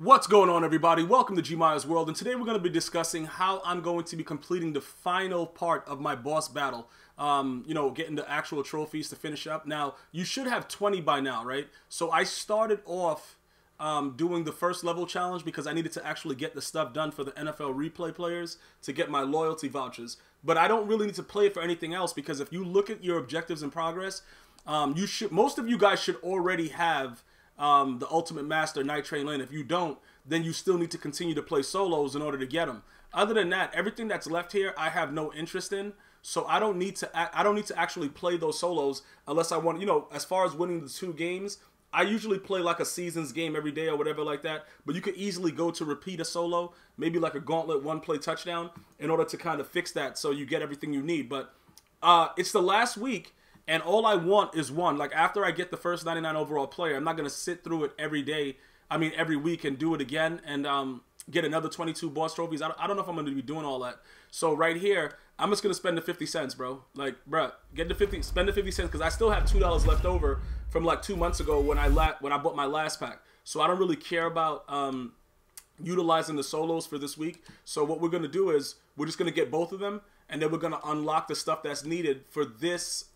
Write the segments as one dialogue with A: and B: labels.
A: What's going on, everybody? Welcome to GmiasWorld, and today we're going to be discussing how I'm going to be completing the final part of my boss battle. Getting the actual trophies to finish up. Now, you should have 20 by now, right? So I started off doing the first level challenge because I needed to actually get the stuff done for the NFL replay players to get my loyalty vouchers. But I don't really need to play it for anything else because if you look at your objectives and progress, most of you guys should already have the Ultimate Master Night Train Lane. If you don't, then you still need to continue to play solos in order to get them. Other than that, everything that's left here, I have no interest in. So I don't need to actually play those solos unless I want. As far as winning the 2 games, I usually play like a seasons game every day or whatever like that. But you could easily go to repeat a solo, maybe like a gauntlet 1-play touchdown, in order to kind of fix that so you get everything you need. But it's the last week. And all I want is one. Like, after I get the first 99 overall player, I'm not going to sit through it every week and do it again and get another 22 boss trophies. I don't know if I'm going to be doing all that. So right here, I'm just going to spend the 50 cents, bro. Like, bro, spend the 50 cents because I still have $2 left over from like 2 months ago when I bought my last pack. So I don't really care about utilizing the solos for this week. So what we're going to do is we're just going to get both of them. And then we're going to unlock the stuff that's needed for this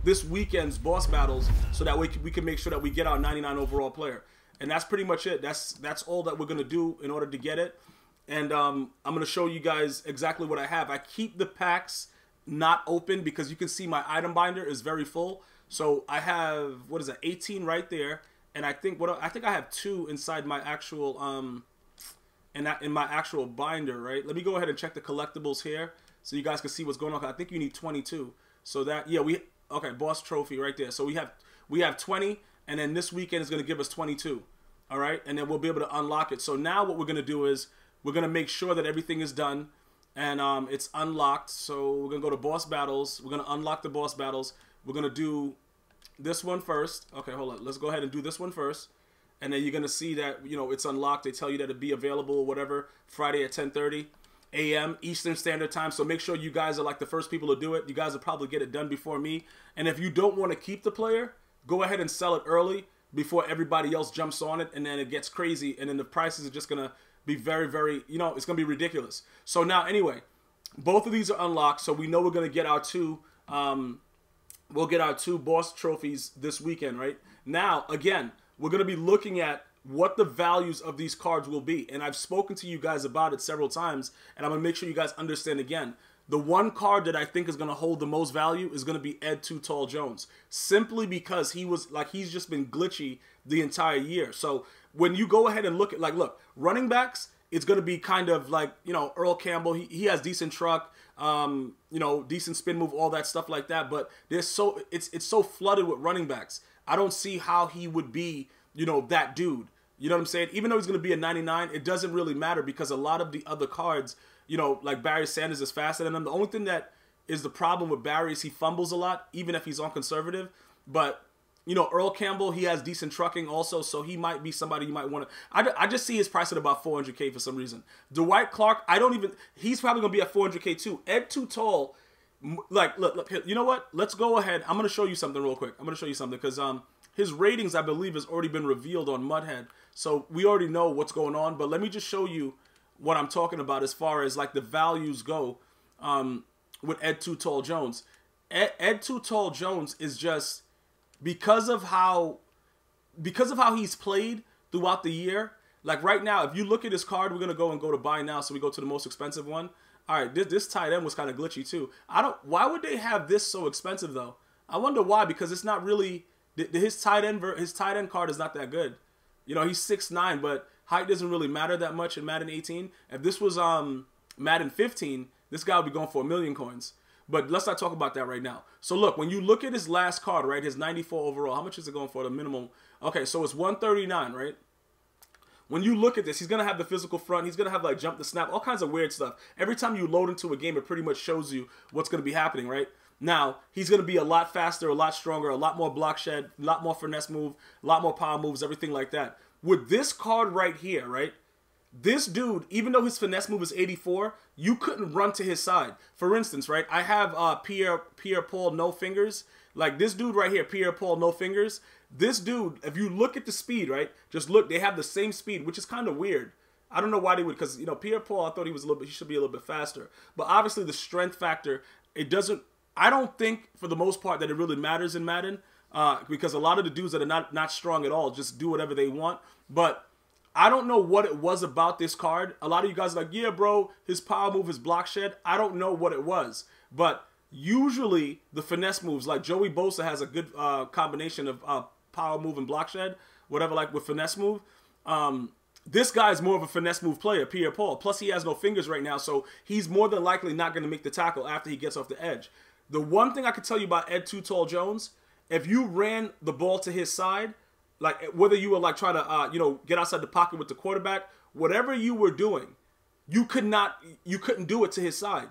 A: this weekend's boss battles so that we can make sure that we get our 99 overall player. And that's pretty much it. That's all that we're going to do in order to get it. And I'm going to show you guys exactly what I have. I keep the packs not open because you can see my item binder is very full. So I have, 18 right there. And I think I have 2 inside my actual in my actual binder, right? Let me go ahead and check the collectibles here, so you guys can see what's going on. I think you need 22. So that, yeah, okay, boss trophy right there. So we have 20, and then this weekend is going to give us 22. All right, and then we'll be able to unlock it. So now what we're going to do is we're going to make sure that everything is done and it's unlocked. So we're going to go to boss battles. We're going to unlock the boss battles. We're going to do this one first. Okay, hold on. Let's go ahead and do this one first. And then you're going to see that, it's unlocked. They tell you that it'll be available or whatever Friday at 10:30 a.m. Eastern Standard Time. So make sure you guys are like the first people to do it. You guys will probably get it done before me. And if you don't want to keep the player, go ahead and sell it early before everybody else jumps on it. And then it gets crazy. And then the prices are just going to be very, very, it's going to be ridiculous. So now, anyway, both of these are unlocked. So we know we're going to get our 2, we'll get our 2 boss trophies this weekend, right? Now, again, we're going to be looking at what the values of these cards will be. And I've spoken to you guys about it several times, and I'm going to make sure you guys understand again. The one card that I think is going to hold the most value is going to be Ed Too Tall Jones, simply because he's just been glitchy the entire year. So when you go ahead and look at, look, running backs, it's going to be kind of like, Earl Campbell. He has decent truck, decent spin move, all that stuff like that. But it's so flooded with running backs. I don't see how he would be, that dude. You know what I'm saying? Even though he's going to be a 99, it doesn't really matter because a lot of the other cards, like Barry Sanders is faster than him. The only thing that is the problem with Barry is he fumbles a lot, even if he's on conservative. But, Earl Campbell, he has decent trucking also, so he might be somebody you might want to... I just see his price at about $400K for some reason. Dwight Clark, he's probably going to be at $400K too. Ed Too Tall, look, you know what? Let's go ahead. I'm going to show you something real quick. I'm going to show you something because his ratings, I believe, has already been revealed on Mudhead. So we already know what's going on. But let me just show you what I'm talking about as far as the values go with Ed Too Tall Jones. Ed Too Tall Jones is just because of how he's played throughout the year. Like right now, if you look at his card, we're gonna go to buy now. So we go to the most expensive one. All right, this tight end was kind of glitchy too. Why would they have this so expensive though? I wonder why, because it's not really his tight end card is not that good. He's 6'9", but height doesn't really matter that much in Madden 18. If this was Madden 15, this guy would be going for 1 million coins. But let's not talk about that right now. So look, when you look at his last card, right, his 94 overall, how much is it going for, the minimum? Okay, so it's 139, right? When you look at this, he's going to have the physical front. He's going to have jump the snap, all kinds of weird stuff. Every time you load into a game, it pretty much shows you what's going to be happening, right? Now, he's going to be a lot faster, a lot stronger, a lot more block shed, a lot more finesse move, a lot more power moves, everything like that. With this card right here, right? This dude, even though his finesse move is 84, you couldn't run to his side. For instance, right? I have Pierre Paul No Fingers. Like this dude right here, Pierre-Paul No Fingers. This dude, if you look at the speed, right? Just look, they have the same speed, which is kind of weird. I don't know why they would, because, you know, Pierre-Paul, I thought he was he should be a little bit faster. But obviously the strength factor, it doesn't, I don't think for the most part that it really matters in Madden, because a lot of the dudes that are not strong at all just do whatever they want. But I don't know what it was about this card. A lot of you guys are like, yeah, bro, his power move, his block shed. I don't know what it was. But usually the finesse moves, like Joey Bosa has a good combination of power move and block shed, whatever, like with finesse move. This guy's more of a finesse move player, Pierre-Paul. Plus, he has no fingers right now, so he's more than likely not going to make the tackle after he gets off the edge. The one thing I can tell you about Ed Too Tall Jones, if you ran the ball to his side, like whether you were like trying to, you know, get outside the pocket with the quarterback, whatever you were doing, you couldn't do it to his side.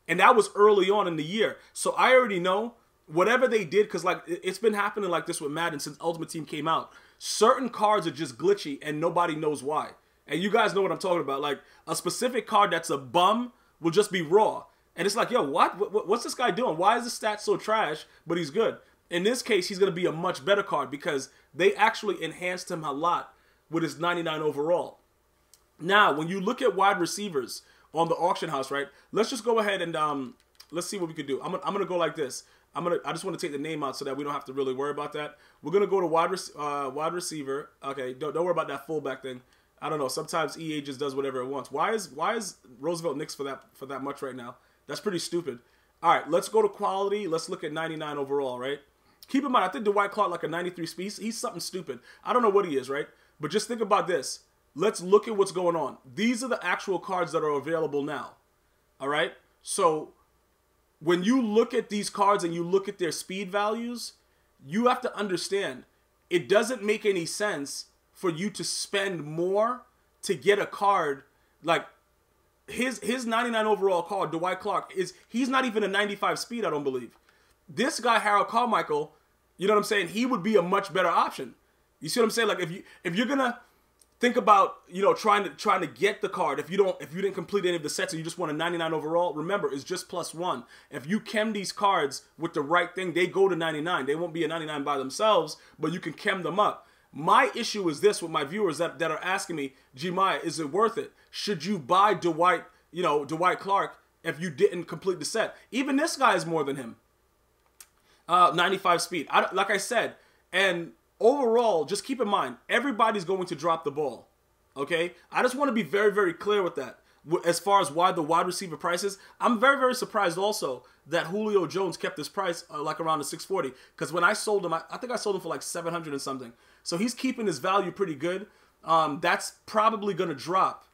A: And that was early on in the year. So I already know whatever they did, because like it's been happening like this with Madden since Ultimate Team came out. Certain cards are just glitchy and nobody knows why. And you guys know what I'm talking about. Like a specific card that's a bum will just be raw. And it's like, yo, what's this guy doing? Why is the stat so trash, but he's good? In this case, he's going to be a much better card because they actually enhanced him a lot with his 99 overall. Now, when you look at wide receivers on the auction house, right? Let's just go ahead and let's see what we could do. I'm gonna go like this. I just want to take the name out so that we don't have to really worry about that. We're gonna go to wide receiver. Okay, don't worry about that fullback thing. I don't know. Sometimes EA just does whatever it wants. Why is Roosevelt Knicks for that much right now? That's pretty stupid. All right, let's go to quality. Let's look at 99 overall, right? Keep in mind, I think Dwight Clark like a 93 speed. He's something stupid. I don't know what he is, right? But just think about this. Let's look at what's going on. These are the actual cards that are available now. All right? So when you look at these cards and you look at their speed values, you have to understand it doesn't make any sense for you to spend more to get a card like his 99 overall card, Dwight Clark, he's not even a 95 speed, I don't believe. This guy, Harold Carmichael, you know what I'm saying? He would be a much better option. You see what I'm saying? Like if you're gonna think about, you know, trying to get the card, if you didn't complete any of the sets and you just want a 99 overall, remember it's just +1. If you chem these cards with the right thing, they go to 99. They won't be a 99 by themselves, but you can chem them up. My issue is this with my viewers that are asking me, Gmia, is it worth it? Should you buy Dwight Clark if you didn't complete the set? Even this guy is more than him. 95 speed. Like I said, and overall, just keep in mind, everybody's going to drop the ball, okay? I just want to be very, very clear with that. As far as why the wide receiver prices, I'm very, very surprised also that Julio Jones kept his price like around the 640. Because when I sold him, I think I sold him for like 700 and something. So he's keeping his value pretty good. That's probably going to drop,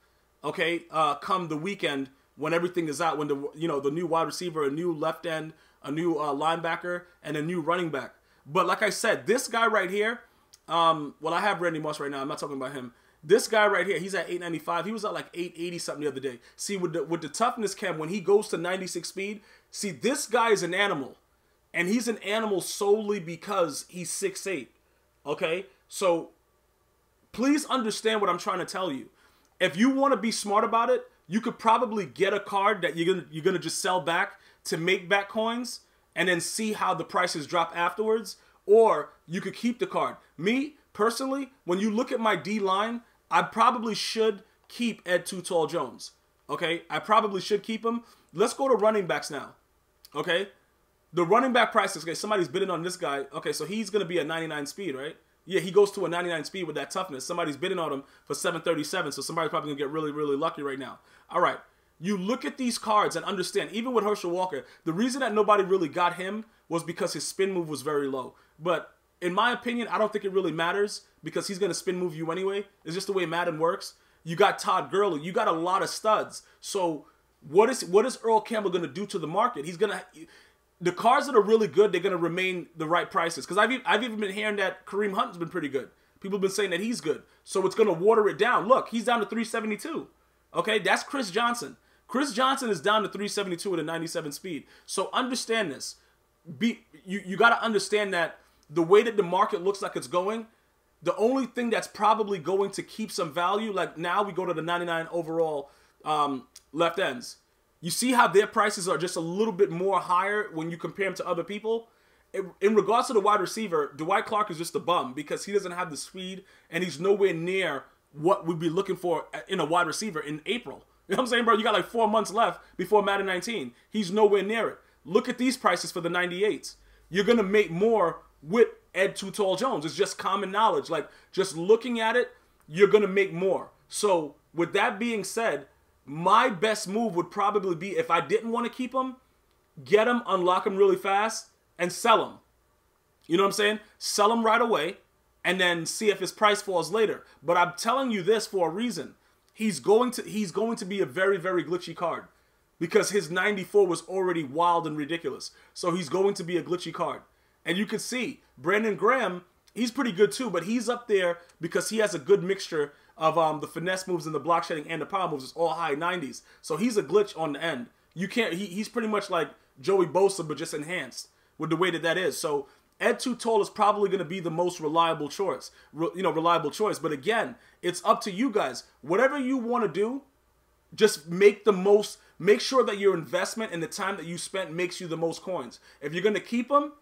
A: okay, come the weekend when everything is out, when the new wide receiver, a new left end, a new linebacker, and a new running back. But like I said, this guy right here, well, I have Randy Moss right now. I'm not talking about him. This guy right here, he's at 895. He was at like 880 something the other day. See, with the toughness chem, when he goes to 96 speed, see, this guy is an animal. And he's an animal solely because he's 6'8", okay? So please understand what I'm trying to tell you. If you want to be smart about it, you could probably get a card that you're gonna just sell back to make back coins and then see how the prices drop afterwards, or you could keep the card. Me, personally, when you look at my D-line, I probably should keep Ed Too Tall Jones, okay? I probably should keep him. Let's go to running backs now, okay? The running back prices, okay, somebody's bidding on this guy. Okay, so he's going to be a 99 speed, right? Yeah, he goes to a 99 speed with that toughness. Somebody's bidding on him for 737, so somebody's probably going to get really, really lucky right now. All right. You look at these cards and understand, even with Herschel Walker, the reason that nobody really got him was because his spin move was very low. But in my opinion, I don't think it really matters because he's going to spin move you anyway. It's just the way Madden works. You got Todd Gurley. You got a lot of studs. So what is Earl Campbell going to do to the market? The cards that are really good, they're going to remain the right prices. Because I've even been hearing that Kareem Hunt's been pretty good. People have been saying that he's good. So it's going to water it down. Look, he's down to 372. Okay, that's Chris Johnson. Chris Johnson is down to 372 with a 97 speed. So understand this. You got to understand that the way that the market looks like it's going, the only thing that's probably going to keep some value, like now we go to the 99 overall left ends. You see how their prices are just a little bit more higher when you compare them to other people? in regards to the wide receiver, Dwight Clark is just a bum because he doesn't have the speed and he's nowhere near what we'd be looking for in a wide receiver in April. You know what I'm saying, bro? You got like 4 months left before Madden 19. He's nowhere near it. Look at these prices for the 98s. You're going to make more with Ed Too Tall Jones. It's just common knowledge. Like, just looking at it, you're going to make more. So, with that being said, my best move would probably be, if I didn't want to keep him, get him, unlock him really fast, and sell him. You know what I'm saying? Sell him right away, and then see if his price falls later. But I'm telling you this for a reason. He's going to be a very, very glitchy card because his 94 was already wild and ridiculous. So he's going to be a glitchy card. And you can see Brandon Graham, he's pretty good too, but he's up there because he has a good mixture of the finesse moves and the block shedding and the power moves. It's all high 90s. So he's a glitch on the end. You can't. He's pretty much like Joey Bosa, but just enhanced with the way that is. So Ed Too Tall is probably going to be the most reliable choice. Reliable choice. But again, it's up to you guys. Whatever you want to do, just make the most. Make sure that your investment and the time that you spent makes you the most coins. If you're going to keep them,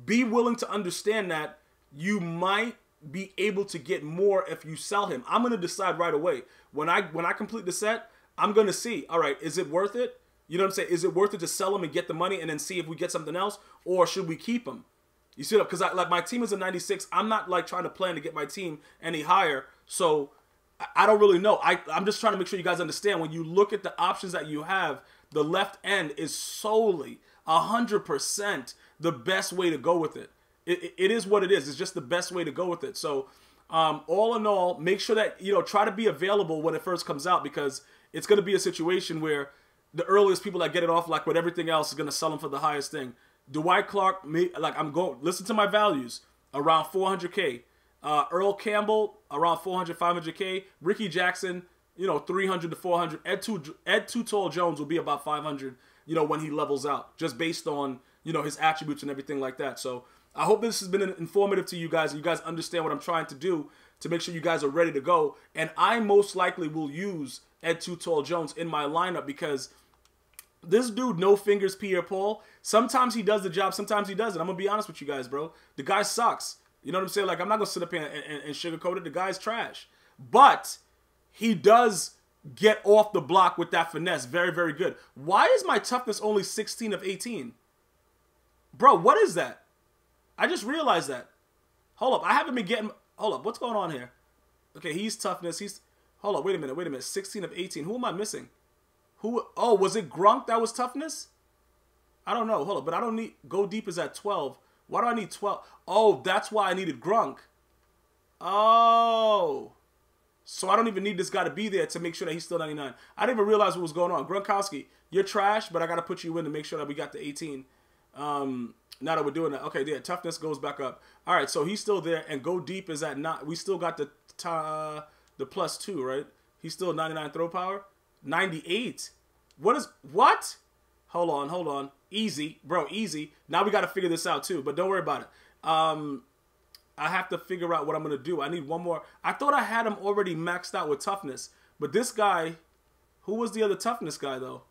A: be willing to understand that you might be able to get more if you sell him. I'm going to decide right away. When I complete the set, I'm going to see, all right, is it worth it? You know what I'm saying? Is it worth it to sell him and get the money and then see if we get something else? Or should we keep him? You see that? Because like my team is a 96. I'm not like trying to plan to get my team any higher. So I don't really know. I'm just trying to make sure you guys understand. When you look at the options that you have, the left end is solely 100% the best way to go with it. It is what it is. It's just the best way to go with it. So all in all, make sure that, try to be available when it first comes out, because it's going to be a situation where the earliest people that get it off, like with everything else, is going to sell them for the highest thing. Dwight Clark, listen to my values, around 400K. Earl Campbell, around 400, 500K. Ricky Jackson, 300 to 400. Ed Too Tall Jones will be about 500, when he levels out, just based on, his attributes and everything like that. So I hope this has been informative to you guys, and you guys understand what I'm trying to do to make sure you guys are ready to go. And I most likely will use Ed Too Tall Jones in my lineup because this dude, no fingers, Pierre-Paul, sometimes he does the job, sometimes he doesn't. I'm going to be honest with you guys, bro. The guy sucks. You know what I'm saying? Like, I'm not going to sit up here and sugarcoat it. The guy's trash. But he does get off the block with that finesse. Very, very good. Why is my toughness only 16 of 18? Bro, what is that? I just realized that. Hold up. I haven't been getting... Hold up. What's going on here? Okay, he's toughness. Hold up. Wait a minute. 16 of 18. Who am I missing? Oh, was it Grunk that was toughness? I don't know. Hold up. But I don't need... Go Deep is at 12. Why do I need 12? Oh, that's why I needed Grunk. Oh. So I don't even need this guy to be there to make sure that he's still 99. I didn't even realize what was going on. Gronkowski, you're trash, but I got to put you in to make sure that we got the 18. Now that we're doing that. Okay, yeah, toughness goes back up. All right, so he's still there, and Go Deep is at 9. We still got the +2, right? He's still 99 throw power. 98. What? Hold on. Easy, bro, easy. Now we got to figure this out too, but don't worry about it. I have to figure out what I'm going to do. I need one more. I thought I had him already maxed out with toughness, but this guy, who was the other toughness guy though?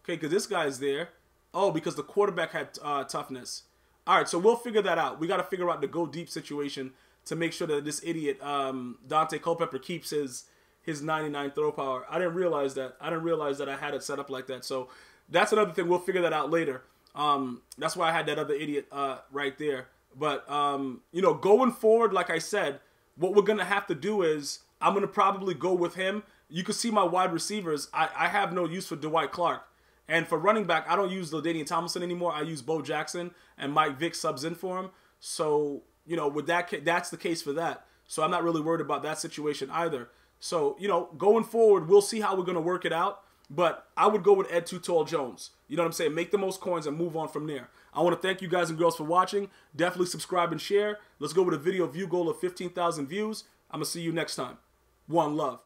A: Okay, because this guy's there. Oh, because the quarterback had toughness. All right, so we'll figure that out. We got to figure out the Go Deep situation to make sure that this idiot, Dante Culpepper, keeps his 99 throw power. I didn't realize that. I had it set up like that. So that's another thing. We'll figure that out later. That's why I had that other idiot right there. But, going forward, like I said, what we're going to have to do is I'm going to probably go with him. You can see my wide receivers. I have no use for Dwight Clark. And for running back, I don't use LaDainian Tomlinson anymore. I use Bo Jackson, and Mike Vick subs in for him. So, with that's the case for that. So I'm not really worried about that situation either. So, going forward, we'll see how we're going to work it out. But I would go with Ed Too Tall Jones. You know what I'm saying? Make the most coins and move on from there. I want to thank you guys and girls for watching. Definitely subscribe and share. Let's go with a video view goal of 15,000 views. I'm going to see you next time. One love.